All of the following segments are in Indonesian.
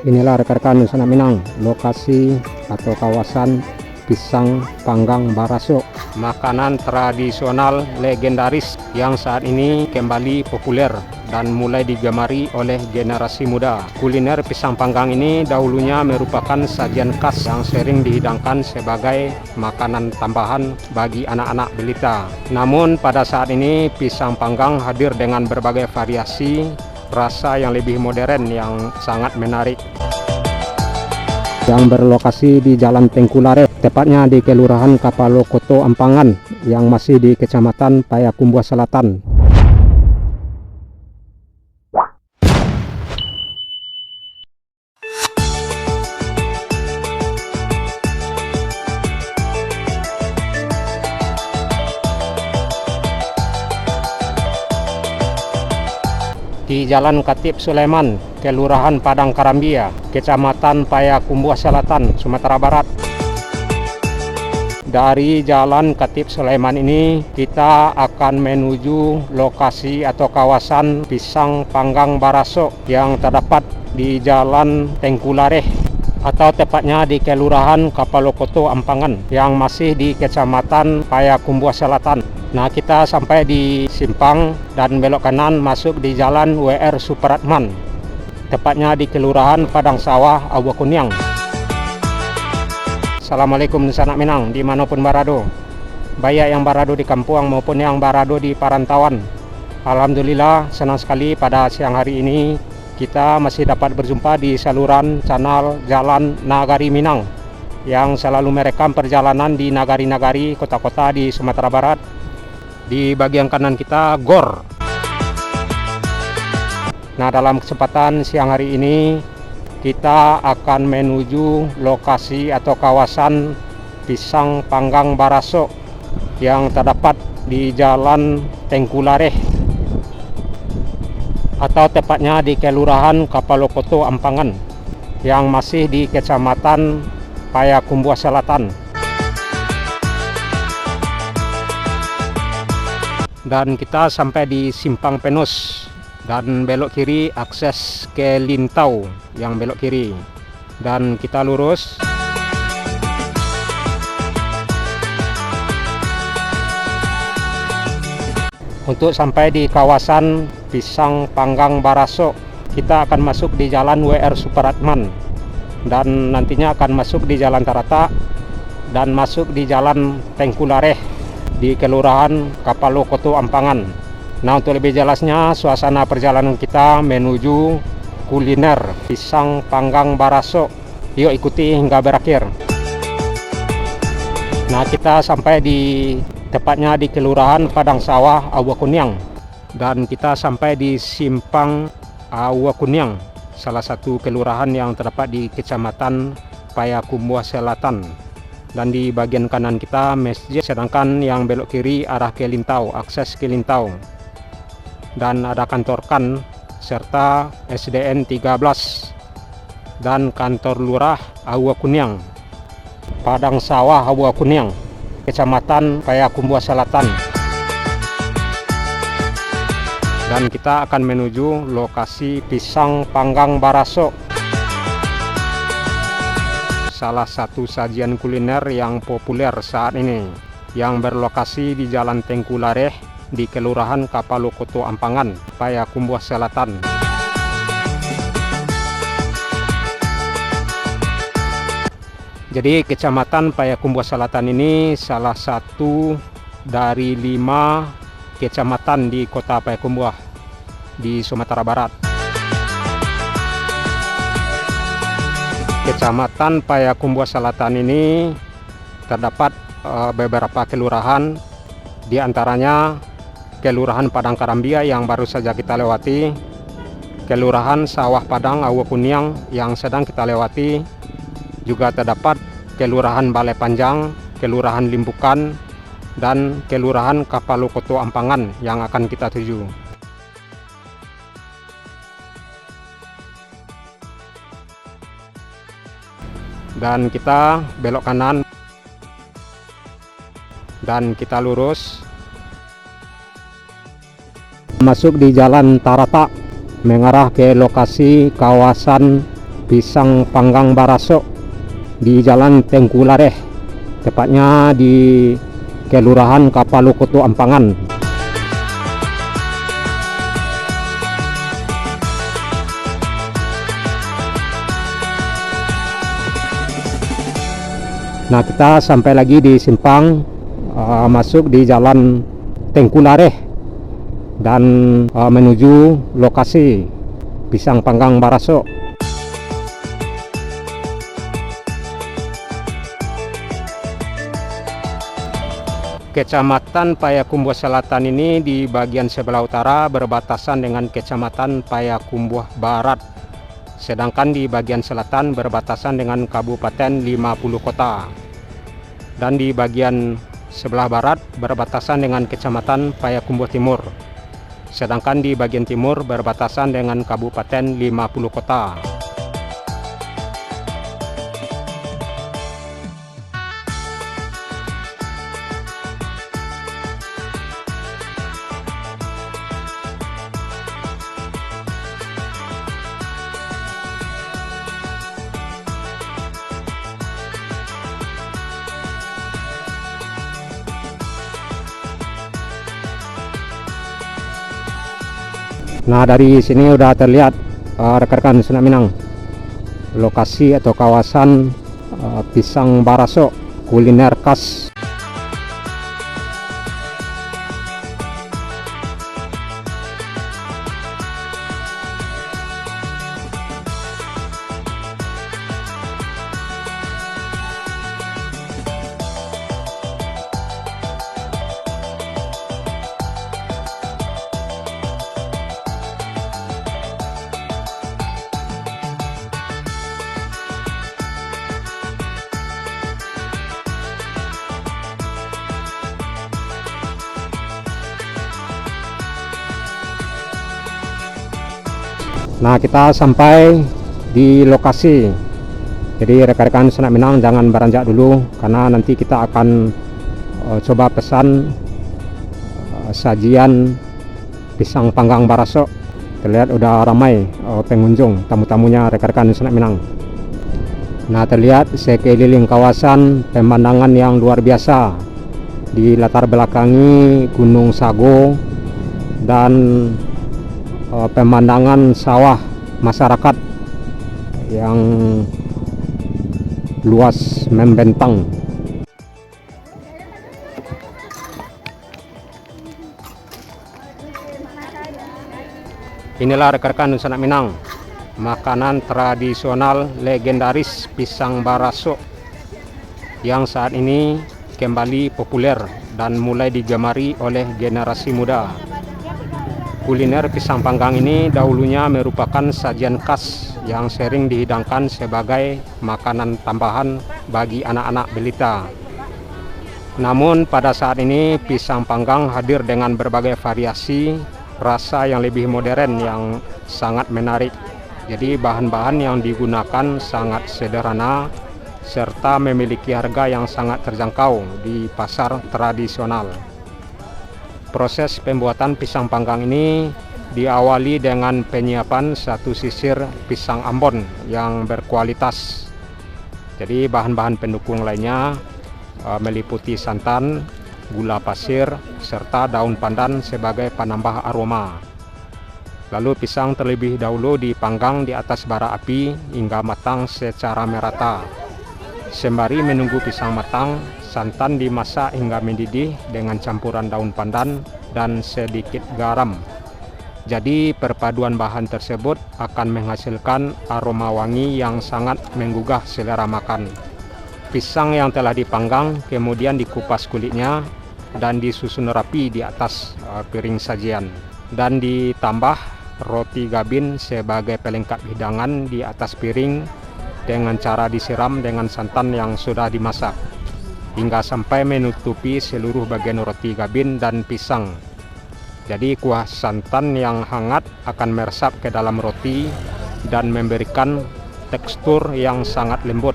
Inilah rekan-rekan Nusa Minang, lokasi atau kawasan pisang panggang baraso, makanan tradisional legendaris yang saat ini kembali populer dan mulai digemari oleh generasi muda. Kuliner pisang panggang ini dahulunya merupakan sajian khas yang sering dihidangkan sebagai makanan tambahan bagi anak-anak balita. Namun pada saat ini pisang panggang hadir dengan berbagai variasi rasa yang lebih modern yang sangat menarik, yang berlokasi di Jalan Tengkulare, tepatnya di Kelurahan Kapalokoto Ampangan yang masih di Kecamatan Payakumbuh Selatan. Di Jalan Katip Sulaiman, Kelurahan Padang Karambia, Kecamatan Payakumbuh Selatan, Sumatera Barat. Dari Jalan Katip Sulaiman ini kita akan menuju lokasi atau kawasan pisang panggang baraso yang terdapat di Jalan Tengkulare atau tepatnya di Kelurahan Kapalokoto Ampangan yang masih di Kecamatan Payakumbuh Selatan. Nah, kita sampai di simpang dan belok kanan masuk di Jalan WR Supratman, tepatnya di Kelurahan Padang Sawah, Awakuniang. Assalamualaikum Nusa Minang, dimanapun barado, baik yang barado di kampung maupun yang barado di perantauan. Alhamdulillah, senang sekali pada siang hari ini kita masih dapat berjumpa di saluran channel Jalan Nagari Minang yang selalu merekam perjalanan di nagari-nagari kota-kota di Sumatera Barat. Di bagian kanan kita GOR. Nah, dalam kesempatan siang hari ini kita akan menuju lokasi atau kawasan pisang panggang baraso yang terdapat di Jalan Tengkulare atau tepatnya di Kelurahan Kapalokoto Ampangan yang masih di Kecamatan Payakumbuh Selatan. Dan kita sampai di Simpang Penus dan belok kiri akses ke Lintau yang belok kiri, dan kita lurus untuk sampai di kawasan pisang panggang baraso. Kita akan masuk di Jalan WR Supratman dan nantinya akan masuk di Jalan Tarata dan masuk di Jalan Tengkulare di Kelurahan Kapalokoto Ampangan. Nah, untuk lebih jelasnya suasana perjalanan kita menuju kuliner pisang panggang baraso, yuk ikuti hingga berakhir. Nah, kita sampai di tepatnya di Kelurahan Padang Sawah, Awakuniang, dan kita sampai di Simpang Awakuniang, salah satu kelurahan yang terdapat di Kecamatan Payakumbuh Selatan. Dan di bagian kanan kita masjid, sedangkan yang belok kiri arah ke Lintau, akses ke Lintau. Dan ada kantor KAN serta SDN 13 dan kantor lurah Awakuniang, Padang Sawah Awakuniang, Kecamatan Payakumbuh Selatan. Dan kita akan menuju lokasi pisang panggang baraso, salah satu sajian kuliner yang populer saat ini, yang berlokasi di Jalan Tengkulare di Kelurahan Kapalokoto Ampangan, Payakumbuh Selatan. Jadi Kecamatan Payakumbuh Selatan ini salah satu dari 5 kecamatan di Kota Payakumbuh di Sumatera Barat. Kecamatan Payakumbuh Selatan ini terdapat beberapa kelurahan, di antaranya Kelurahan Padang Karambia yang baru saja kita lewati, Kelurahan Sawah Padang Awakuniang yang sedang kita lewati, juga terdapat Kelurahan Balai Panjang, Kelurahan Limbukan, dan Kelurahan Kapalokoto Ampangan yang akan kita tuju. Dan kita belok kanan dan kita lurus masuk di Jalan Tarata mengarah ke lokasi kawasan pisang panggang baraso di Jalan Tengkulareh, tepatnya di Kelurahan Kapalokoto Ampangan. Nah, kita sampai lagi di simpang masuk di Jalan Tengkulareh dan menuju lokasi pisang panggang baraso. Kecamatan Payakumbuh Selatan ini di bagian sebelah utara berbatasan dengan Kecamatan Payakumbuh Barat, sedangkan di bagian selatan berbatasan dengan Kabupaten 50 Kota, dan di bagian sebelah barat berbatasan dengan Kecamatan Payakumbuh Timur, sedangkan di bagian timur berbatasan dengan Kabupaten 50 Kota. Nah, dari sini udah terlihat rekan-rekan Sunak Minang, lokasi atau kawasan pisang baraso, kuliner khas. Nah, kita sampai di lokasi. Jadi rekan-rekan Sunak Minang jangan beranjak dulu, karena nanti kita akan coba pesan sajian pisang panggang baraso. Terlihat udah ramai pengunjung, tamu-tamunya rekan-rekan Sunak Minang. Nah, terlihat sekeliling kawasan pemandangan yang luar biasa, di latar belakangi Gunung Sago dan pemandangan sawah masyarakat yang luas membentang. Inilah rekan-rekan Sunak Minang, makanan tradisional legendaris pisang baraso yang saat ini kembali populer dan mulai digemari oleh generasi muda. Kuliner pisang panggang ini dahulunya merupakan sajian khas yang sering dihidangkan sebagai makanan tambahan bagi anak-anak balita. Namun pada saat ini pisang panggang hadir dengan berbagai variasi rasa yang lebih modern yang sangat menarik. Jadi bahan-bahan yang digunakan sangat sederhana serta memiliki harga yang sangat terjangkau di pasar tradisional. Proses pembuatan pisang panggang ini diawali dengan penyiapan satu sisir pisang Ambon yang berkualitas. Jadi bahan-bahan pendukung lainnya meliputi santan, gula pasir, serta daun pandan sebagai penambah aroma. Lalu pisang terlebih dahulu dipanggang di atas bara api hingga matang secara merata. Sembari menunggu pisang matang, santan dimasak hingga mendidih dengan campuran daun pandan dan sedikit garam. Jadi perpaduan bahan tersebut akan menghasilkan aroma wangi yang sangat menggugah selera makan. Pisang yang telah dipanggang kemudian dikupas kulitnya dan disusun rapi di atas piring sajian, dan ditambah roti gabin sebagai pelengkap hidangan di atas piring dengan cara disiram dengan santan yang sudah dimasak hingga sampai menutupi seluruh bagian roti gabin dan pisang. Jadi kuah santan yang hangat akan meresap ke dalam roti dan memberikan tekstur yang sangat lembut.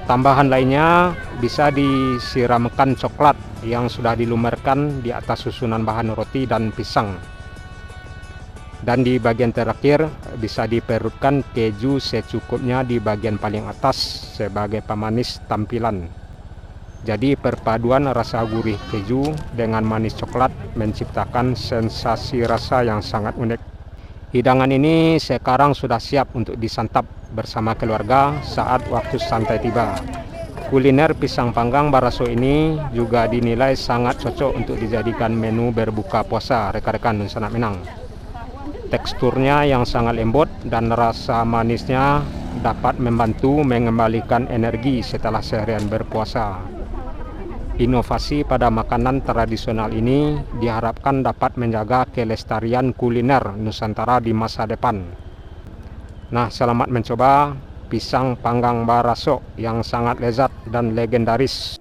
Tambahan lainnya bisa disiramkan coklat yang sudah dilumerkan di atas susunan bahan roti dan pisang. Dan di bagian terakhir bisa diperutkan keju secukupnya di bagian paling atas sebagai pemanis tampilan. Jadi perpaduan rasa gurih keju dengan manis coklat menciptakan sensasi rasa yang sangat unik. Hidangan ini sekarang sudah siap untuk disantap bersama keluarga saat waktu santai tiba. Kuliner pisang panggang baraso ini juga dinilai sangat cocok untuk dijadikan menu berbuka puasa rekan-rekan Sanak Minang. Teksturnya yang sangat lembut dan rasa manisnya dapat membantu mengembalikan energi setelah seharian berpuasa. Inovasi pada makanan tradisional ini diharapkan dapat menjaga kelestarian kuliner Nusantara di masa depan. Nah, selamat mencoba pisang panggang baraso yang sangat lezat dan legendaris.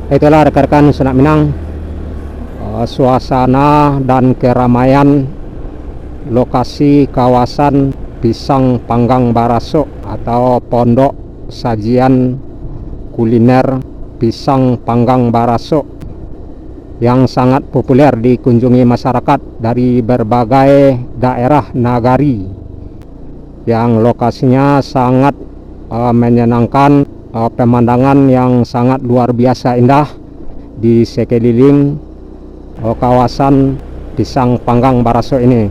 Itulah rekan-rekan Sanak Minang, suasana dan keramaian lokasi kawasan pisang panggang baraso atau pondok sajian kuliner pisang panggang baraso yang sangat populer dikunjungi masyarakat dari berbagai daerah nagari, yang lokasinya sangat menyenangkan. Pemandangan yang sangat luar biasa indah di sekeliling kawasan pisang panggang baraso ini,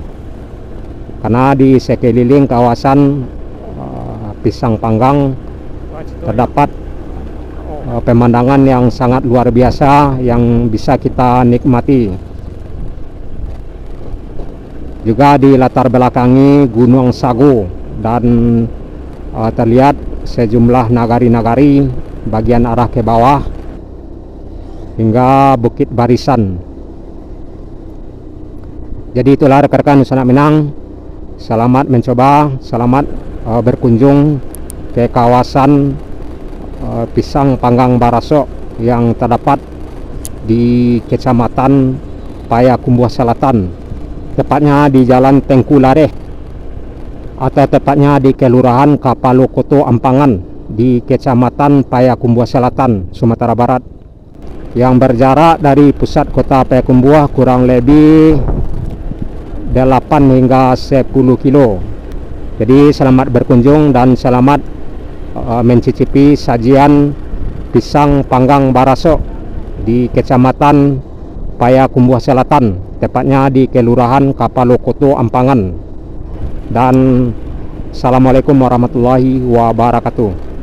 karena di sekeliling kawasan pisang panggang terdapat pemandangan yang sangat luar biasa yang bisa kita nikmati. Juga di latar belakangi Gunung Sago dan terlihat sejumlah nagari-nagari bagian arah ke bawah hingga Bukit Barisan. Jadi itulah rekan-rekan Sanak Minang, selamat mencoba, selamat berkunjung ke kawasan pisang panggang baraso yang terdapat di Kecamatan Payakumbuh Selatan, tepatnya di Jalan Tengku Lareh, atau tepatnya di Kelurahan Kapalokoto Ampangan di Kecamatan Payakumbuh Selatan, Sumatera Barat, yang berjarak dari pusat kota Payakumbuh kurang lebih 8 hingga 10 kilo. Jadi selamat berkunjung dan selamat mencicipi sajian pisang panggang baraso di Kecamatan Payakumbuh Selatan, tepatnya di Kelurahan Kapalokoto Ampangan. Dan assalamualaikum warahmatullahi wabarakatuh.